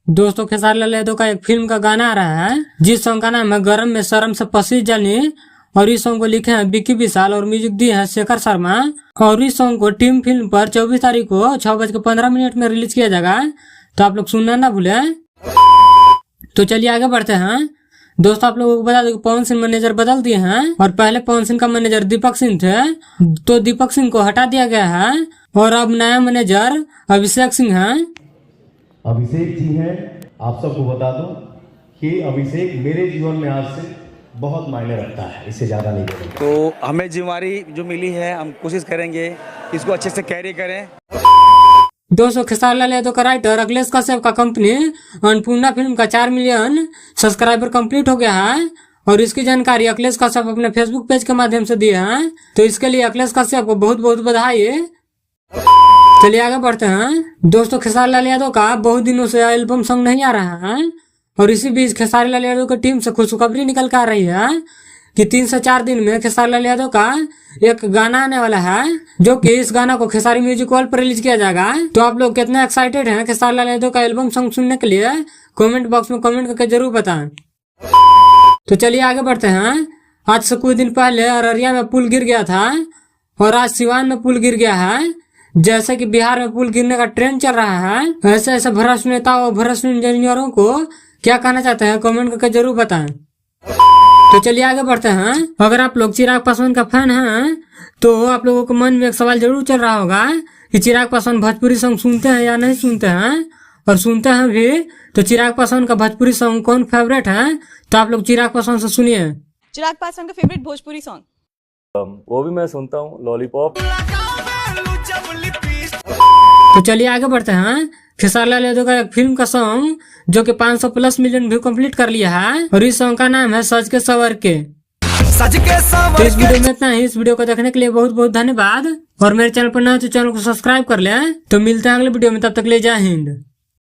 दोस्तों खेसारी लाल यादव का एक फिल्म का गाना आ रहा है जिस सॉन्ग का नाम है गरम में शर्म से पसीज जानी। और इस सॉन्ग को लिखे हैं विक्की विशाल और म्यूजिक दिए हैं शेखर शर्मा। और इस सॉन्ग को टीम फिल्म पर 24 तारीख को 6:15 में रिलीज किया जाएगा, तो आप लोग सुनना ना भूले। तो चलिए आगे बढ़ते हैं। दोस्तों आप लोगों को बता दो कि पवन सिंह मैनेजर बदल दिए हैं और पहले पवन सिंह का मैनेजर दीपक सिंह थे, तो दीपक सिंह को हटा दिया गया है और अब नया मैनेजर अभिषेक सिंह है। अभिषेक जी हैं, आप सबको बता दूं कि अभिषेक मेरे जीवन में आज से बहुत मायने रखता है, इससे ज़्यादा नहीं बोलूंगा। तो हमें जिम्मेवारी जो मिली है हम कोशिश करेंगे इसको अच्छे से कैरी करें। दोस्तों खेसारी लाल यादव का राइटर अखिलेश कश्यप का कंपनी अन्नपूर्णा फिल्म का 4 मिलियन सब्सक्राइबर कंप्लीट हो गया है और इसकी जानकारी अखिलेश कश्यप अपने फेसबुक पेज के माध्यम से दिए हैं, तो इसके लिए अखिलेश कश्यप को बहुत बहुत बधाई। चलिए आगे बढ़ते हैं। दोस्तों खेसारी लाल यादव का बहुत दिनों से एल्बम सॉन्ग नहीं आ रहा है और इसी बीच खेसारी लाल यादव की टीम से खुशखबरी निकल कर आ रही है कि 3 से 4 दिन में खेसारी लाल यादव का एक गाना आने वाला है, जो कि इस गाना को खेसारी म्यूजिक वर्ल्ड पर रिलीज किया जाएगा। तो आप लोग कितना एक्साइटेड हैं खेसारी लाल यादव का एल्बम सॉन्ग सुनने के लिए कमेंट बॉक्स में कमेंट करके जरूर बताएं। तो चलिए आगे बढ़ते हैं। आज से कुछ दिन पहले अररिया में पुल गिर गया था और आज सिवान में पुल गिर गया है। जैसे कि बिहार में पुल गिरने का ट्रेंड चल रहा है, ऐसे ऐसे भ्रष्ट नेताओं और भ्रष्ट इंजीनियरों को क्या कहना चाहते हैं कमेंट करके जरूर बताएं। तो चलिए आगे बढ़ते हैं। अगर आप लोग चिराग पासवान का फैन हैं तो आप लोगों के मन में एक सवाल जरूर चल रहा होगा कि चिराग पासवान भोजपुरी सॉन्ग सुनते हैं या नहीं सुनते हैं, और सुनते हैं भी तो चिराग पासवान का भोजपुरी सॉन्ग कौन फेवरेट है, तो आप लोग चिराग पासवान से सुनिए। चिराग पासवान का फेवरेट भोजपुरी सॉन्ग वो भी मैं सुनता हूँ, लॉलीपॉप। तो चलिए आगे बढ़ते हैं। खेसारी लाल यादव का एक फिल्म का सॉन्ग जो कि 500+ मिलियन व्यू कंप्लीट कर लिया है और इस सॉन्ग का नाम है सज के सवर के। तो इस वीडियो में इतना ही। इस वीडियो को देखने के लिए बहुत बहुत धन्यवाद और मेरे चैनल पर नए तो चैनल को सब्सक्राइब कर ले। तो मिलते हैं अगले वीडियो में, तब तक ले जय हिंद।